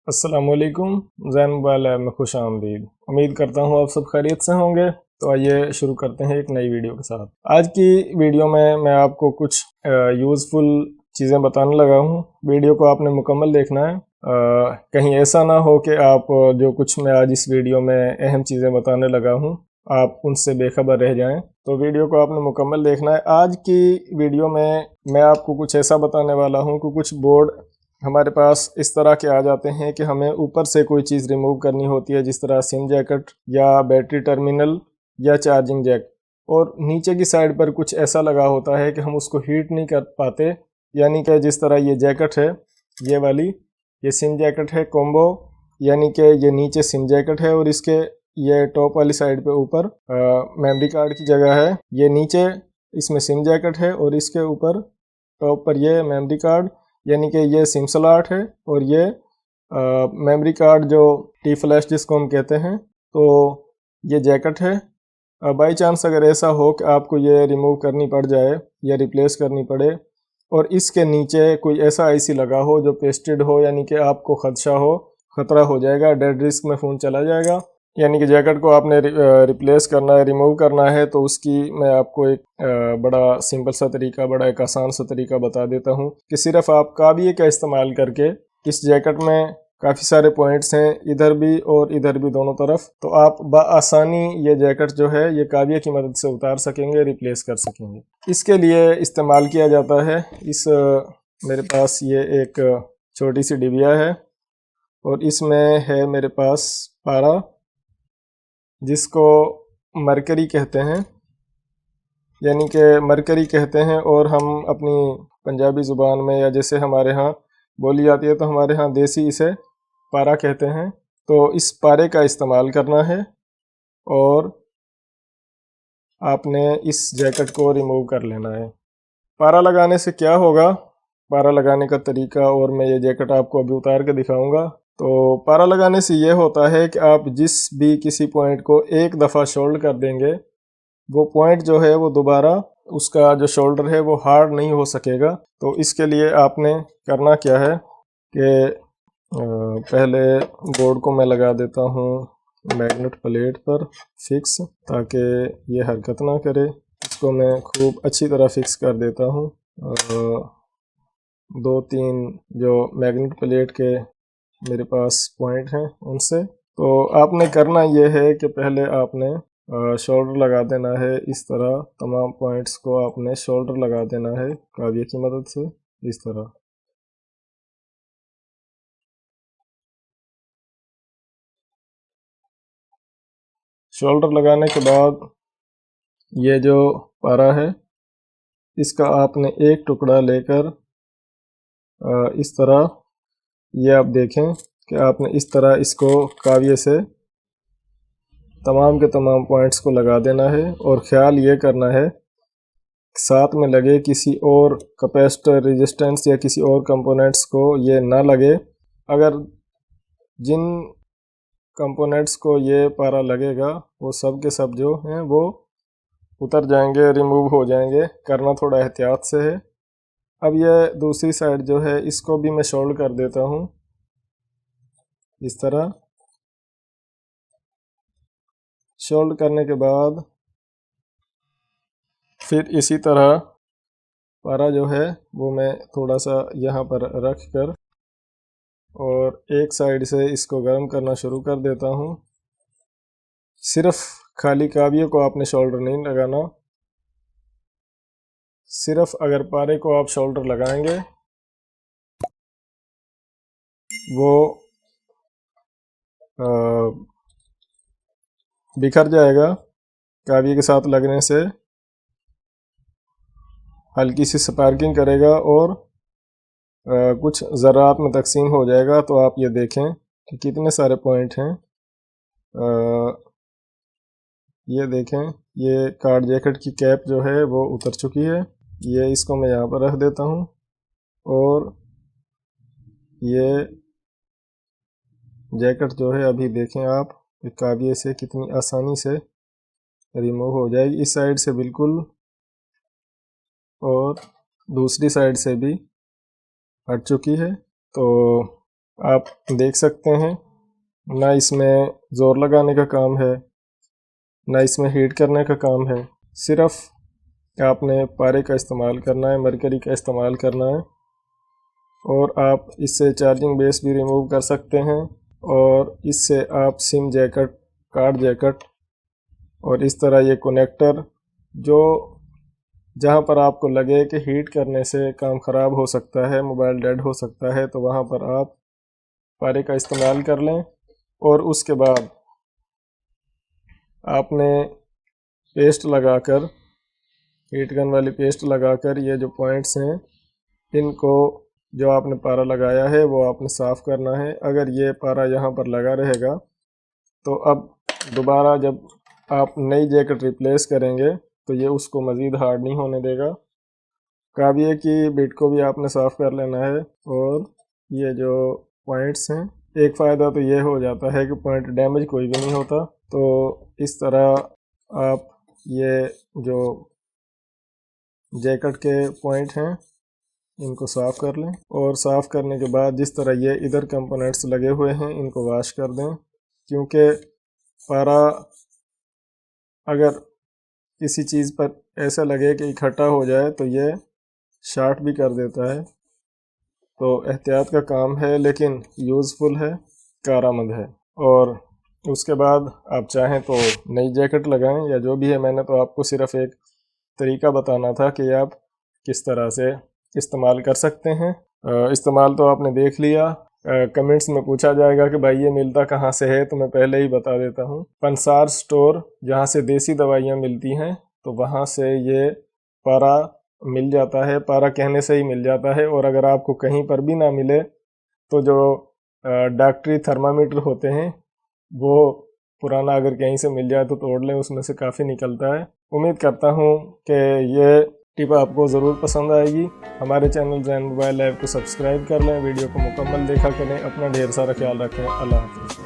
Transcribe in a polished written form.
अस्सलामुअलैकुम। Jain mobile app में खुश आमदीद। उम्मीद करता हूँ आप सब खैरियत से होंगे। तो आइए शुरू करते हैं एक नई वीडियो के साथ। आज की वीडियो में मैं आपको कुछ यूज़फुल चीज़ें बताने लगा हूँ। वीडियो को आपने मुकम्मल देखना है। कहीं ऐसा ना हो कि आप जो कुछ मैं आज इस वीडियो में अहम चीज़ें बताने लगा हूँ आप उनसे बेखबर रह जाएं। तो वीडियो को आपने मुकम्मल देखना है। आज की वीडियो में मैं आपको कुछ ऐसा बताने वाला हूँ कि कुछ बोर्ड हमारे पास इस तरह के आ जाते हैं कि हमें ऊपर से कोई चीज़ रिमूव करनी होती है, जिस तरह सिम जैकेट या बैटरी टर्मिनल या चार्जिंग जैक, और नीचे की साइड पर कुछ ऐसा लगा होता है कि हम उसको हीट नहीं कर पाते। यानी कि जिस तरह ये जैकेट है, ये वाली, ये सिम जैकेट है कॉम्बो, यानी कि ये नीचे सिम जैकेट है और इसके ये टॉप वाली साइड पे ऊपर मेमोरी कार्ड की जगह है। ये नीचे इसमें सिम जैकेट है और इसके ऊपर टॉप पर ये मेमोरी कार्ड, यानी कि ये सिम स्लॉट है और ये मेमोरी कार्ड जो टी फ्लैश जिसको हम कहते हैं। तो ये जैकेट है। बाई चांस अगर ऐसा हो कि आपको ये रिमूव करनी पड़ जाए या रिप्लेस करनी पड़े और इसके नीचे कोई ऐसा आईसी लगा हो जो पेस्टेड हो, यानी कि आपको खतरा हो जाएगा, डेड रिस्क में फ़ोन चला जाएगा, यानी कि जैकेट को आपने रिप्लेस करना है, रिमूव करना है, तो उसकी मैं आपको एक बड़ा सिंपल सा तरीका, बड़ा एक आसान सा तरीका बता देता हूँ कि सिर्फ आप काबिये का इस्तेमाल करके, इस जैकेट में काफ़ी सारे पॉइंट्स हैं, इधर भी और इधर भी दोनों तरफ, तो आप बआसानी ये जैकेट जो है ये काबिये की मदद से उतार सकेंगे, रिप्लेस कर सकेंगे। इसके लिए इस्तेमाल किया जाता है मेरे पास ये एक छोटी सी डिबिया है और इसमें है मेरे पास पारा, जिसको मरकरी कहते हैं, यानी कि मरकरी कहते हैं, और हम अपनी पंजाबी ज़ुबान में या जैसे हमारे यहाँ बोली जाती है तो हमारे यहाँ देसी इसे पारा कहते हैं। तो इस पारे का इस्तेमाल करना है और आपने इस जैकेट को रिमूव कर लेना है। पारा लगाने से क्या होगा, पारा लगाने का तरीका, और मैं ये जैकेट आपको अभी उतार के दिखाऊंगा। तो पारा लगाने से ये होता है कि आप जिस भी किसी पॉइंट को एक दफ़ा शोल्ड कर देंगे, वो पॉइंट जो है वो दोबारा उसका जो शोल्डर है वो हार्ड नहीं हो सकेगा। तो इसके लिए आपने करना क्या है कि पहले बोर्ड को मैं लगा देता हूँ मैग्नेट प्लेट पर फिक्स, ताकि ये हरकत ना करे। इसको मैं खूब अच्छी तरह फिक्स कर देता हूँ। दो तीन जो मैग्नेट प्लेट के मेरे पास पॉइंट हैं उनसे। तो आपने करना ये है कि पहले आपने शोल्डर लगा देना है। इस तरह तमाम पॉइंट्स को आपने शोल्डर लगा देना है काबिये की मदद से, इस तरह। शोल्डर लगाने के बाद ये जो पारा है इसका आपने एक टुकड़ा लेकर इस तरह, ये आप देखें कि आपने इस तरह इसको काबिये से तमाम के तमाम पॉइंट्स को लगा देना है, और ख़्याल ये करना है साथ में लगे किसी और कैपेसिटर, रेजिस्टेंस या किसी और कंपोनेंट्स को ये ना लगे। अगर जिन कंपोनेंट्स को ये पारा लगेगा वो सब के सब जो हैं वो उतर जाएंगे, रिमूव हो जाएंगे। करना थोड़ा एहतियात से है। अब ये दूसरी साइड जो है इसको भी मैं शोल्ड कर देता हूँ इस तरह। शोल्ड करने के बाद फिर इसी तरह पारा जो है वो मैं थोड़ा सा यहाँ पर रख कर और एक साइड से इसको गर्म करना शुरू कर देता हूँ। सिर्फ खाली काबिये को आपने शोल्डर नहीं लगाना, सिर्फ अगर पारे को आप शोल्डर लगाएंगे वो बिखर जाएगा काबिये के साथ लगने से, हल्की सी स्पार्किंग करेगा और कुछ ज़रात में तकसीम हो जाएगा। तो आप ये देखें कि कितने सारे पॉइंट हैं। ये देखें, ये कार्ड जैकेट की कैप जो है वो उतर चुकी है। ये इसको मैं यहाँ पर रख देता हूँ और ये जैकेट जो है अभी देखें आप काबिये से कितनी आसानी से रिमूव हो जाएगी, इस साइड से बिल्कुल और दूसरी साइड से भी हट चुकी है। तो आप देख सकते हैं, ना इसमें ज़ोर लगाने का काम है, ना इसमें हीट करने का काम है। सिर्फ आपने पारे का इस्तेमाल करना है, मरकरी का इस्तेमाल करना है। और आप इससे चार्जिंग बेस भी रिमूव कर सकते हैं, और इससे आप सिम जैकेट, कार्ड जैकेट और इस तरह ये कनेक्टर जो जहाँ पर आपको लगे कि हीट करने से काम ख़राब हो सकता है, मोबाइल डेड हो सकता है, तो वहाँ पर आप पारे का इस्तेमाल कर लें। और उसके बाद आपने पेस्ट लगाकर, हीट गन वाली पेस्ट लगाकर ये जो पॉइंट्स हैं इनको, जो आपने पारा लगाया है वो आपने साफ़ करना है। अगर ये पारा यहाँ पर लगा रहेगा तो अब दोबारा जब आप नई जैकेट रिप्लेस करेंगे तो ये उसको मज़ीद हार्ड नहीं होने देगा। काबिए की बिट को भी आपने साफ़ कर लेना है। और ये जो पॉइंट्स हैं, एक फ़ायदा तो ये हो जाता है कि पॉइंट डैमेज कोई भी नहीं होता। तो इस तरह आप ये जो जैकेट के पॉइंट हैं इनको साफ़ कर लें। और साफ़ करने के बाद जिस तरह ये इधर कंपोनेंट्स लगे हुए हैं इनको वॉश कर दें, क्योंकि पारा अगर किसी चीज़ पर ऐसा लगे कि इकट्ठा हो जाए तो ये शॉर्ट भी कर देता है। तो एहतियात का काम है, लेकिन यूज़फुल है, कारआमद है। और उसके बाद आप चाहें तो नई जैकेट लगाएं या जो भी है। मैंने तो आपको सिर्फ़ एक तरीका बताना था कि आप किस तरह से इस्तेमाल कर सकते हैं। इस्तेमाल तो आपने देख लिया। कमेंट्स में पूछा जाएगा कि भाई ये मिलता कहाँ से है, तो मैं पहले ही बता देता हूँ। पंसार स्टोर, जहाँ से देसी दवाइयाँ मिलती हैं, तो वहाँ से ये पारा मिल जाता है। पारा कहने से ही मिल जाता है। और अगर आपको कहीं पर भी ना मिले तो जो डॉक्टरी थर्मामीटर होते हैं वो पुराना अगर कहीं से मिल जाए तो तोड़ लें, उसमें से काफ़ी निकलता है। उम्मीद करता हूँ कि ये टिप आपको ज़रूर पसंद आएगी। हमारे चैनल ज़ैन मोबाइल लैब को सब्सक्राइब कर लें, वीडियो को मुकम्मल देखा करें। अपना ढेर सारा ख्याल रखें। अल्लाह हाफ़िज़।